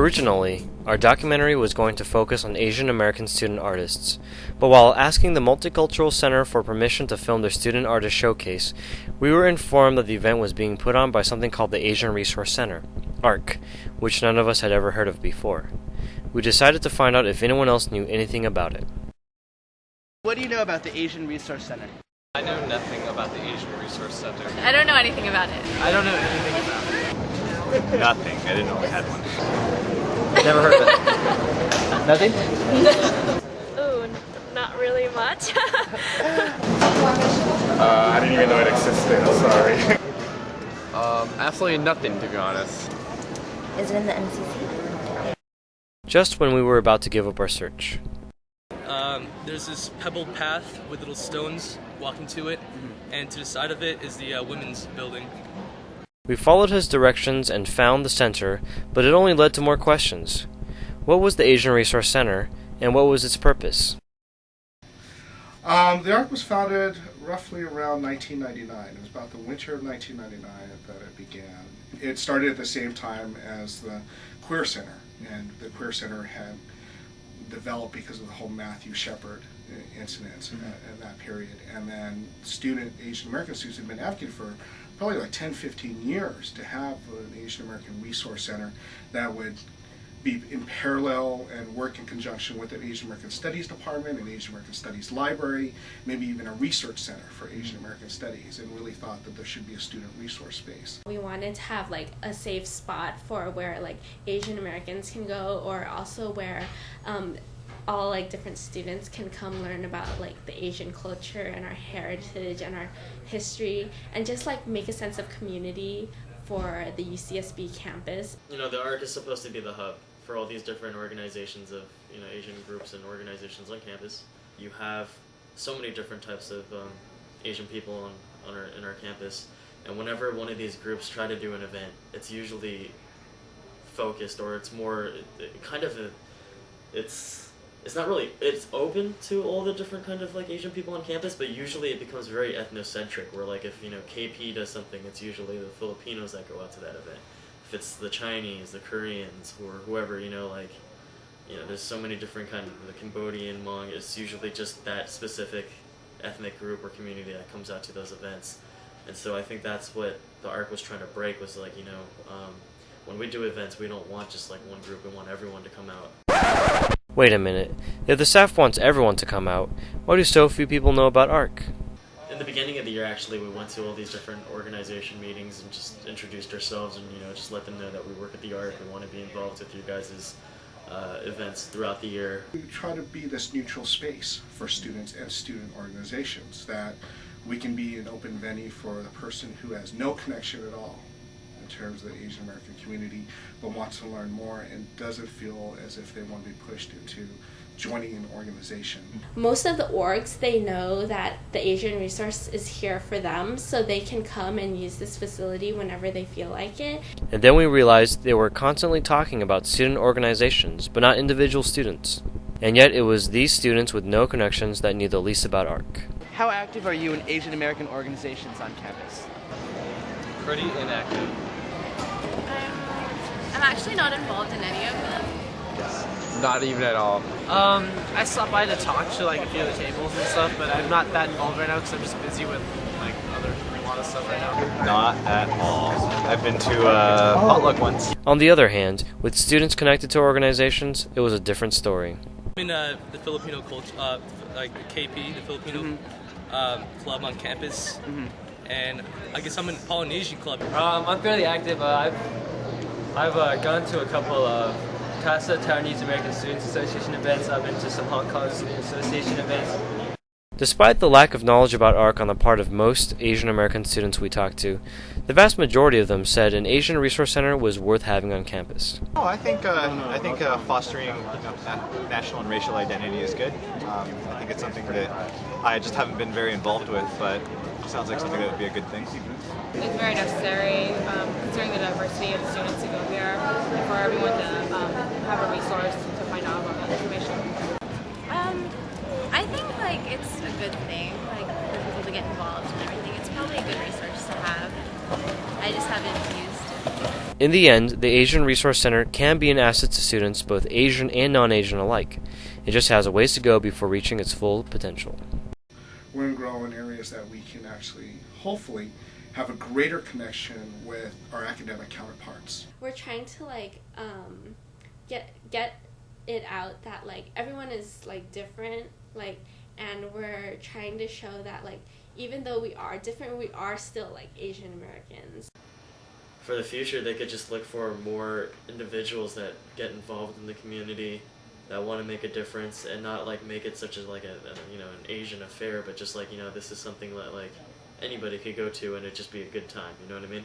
Originally, our documentary was going to focus on Asian American student artists, but while asking the Multicultural Center for permission to film their student artist showcase, we were informed that the event was being put on by something called the Asian Resource Center, ARC, which none of us had ever heard of before. We decided to find out if anyone else knew anything about it. What do you know about the Asian Resource Center? I know nothing about the Asian Resource Center. I don't know anything about it. I don't know anything about it. Nothing. I didn't know we had one. Never heard of it. Nothing? Ooh, not really much. I didn't even know it existed, I'm sorry. Absolutely nothing, to be honest. Is it in the MCC? Just when we were about to give up our search. There's this pebbled path with little stones walking to it, and to the side of it is the women's building. We followed his directions and found the center, but it only led to more questions. What was the Asian Resource Center, and what was its purpose? The ARC was founded roughly around 1999. It was about the winter of 1999 that it began. It started at the same time as the Queer Center, and the Queer Center had developed because of the whole Matthew Shepard incident in that period. And then Asian American students have been advocating for probably like 10-15 years to have an Asian American Resource Center that would be in parallel and work in conjunction with an Asian American Studies Department, an Asian American Studies Library, maybe even a research center for Asian American Studies, and really thought that there should be a student resource space. We wanted to have like a safe spot for where like Asian Americans can go, or also where all like different students can come learn about like the Asian culture and our heritage and our history, and just like make a sense of community for the UCSB campus. You know, the ARC is supposed to be the hub for all these different organizations of, you know, Asian groups and organizations on campus. You have so many different types of Asian people in our campus, and whenever one of these groups try to do an event, it's usually focused, or it's more it's not really, it's open to all the different kind of like Asian people on campus, but usually it becomes very ethnocentric, where like if, you know, KP does something, it's usually the Filipinos that go out to that event. If it's the Chinese, the Koreans, or whoever, you know, like, you know, there's so many different kind of, the Cambodian, Hmong, it's usually just that specific ethnic group or community that comes out to those events. And so I think that's what the ARC was trying to break, was like, you know, when we do events, we don't want just like one group, we want everyone to come out. Wait a minute. If the staff wants everyone to come out, why do so few people know about ARC? In the beginning of the year, actually, we went to all these different organization meetings and just introduced ourselves and, you know, just let them know that we work at the ARC and want to be involved with you guys' events throughout the year. We try to be this neutral space for students and student organizations, that we can be an open venue for the person who has no connection at all in terms of the Asian American community, but wants to learn more and doesn't feel as if they want to be pushed into joining an organization. Most of the orgs, they know that the Asian Resource is here for them, so they can come and use this facility whenever they feel like it. And then we realized they were constantly talking about student organizations, but not individual students. And yet it was these students with no connections that knew the least about ARC. How active are you in Asian American organizations on campus? Pretty inactive. I'm actually not involved in any of them. Not even at all. I stopped by to talk to like a few of the tables and stuff, but I'm not that involved right now because I'm just busy with like a lot of stuff right now. Not at all. I've been to potluck once. On the other hand, with students connected to organizations, it was a different story. I'm in the Filipino culture, like the KP, the Filipino club on campus, and I guess I'm in the Polynesian club. I'm fairly active. I've gone to a couple of CASA Taiwanese American Students Association events. I've been to some Hong Kong Student Association events. Despite the lack of knowledge about ARC on the part of most Asian American students we talked to, the vast majority of them said an Asian Resource Center was worth having on campus. Oh, I think fostering national and racial identity is good. I think it's something that I just haven't been very involved with, but it sounds like something that would be a good thing. It's very necessary, considering the diversity of the students who go here, and for everyone to have a resource to find out about that information. I think like it's a good thing, like for people to get involved and everything. It's probably a good resource to have. I just haven't used it. In the end, the Asian Resource Center can be an asset to students, both Asian and non-Asian alike. It just has a ways to go before reaching its full potential. We're going to grow in areas that we can actually, hopefully, have a greater connection with our academic counterparts. We're trying to like get it out that like everyone is like different, like, and we're trying to show that like even though we are different, we are still like Asian Americans. For the future, they could just look for more individuals that get involved in the community, that want to make a difference, and not like make it such as like a you know, an Asian affair, but just like, you know, this is something that like anybody could go to and it'd just be a good time, you know what I mean?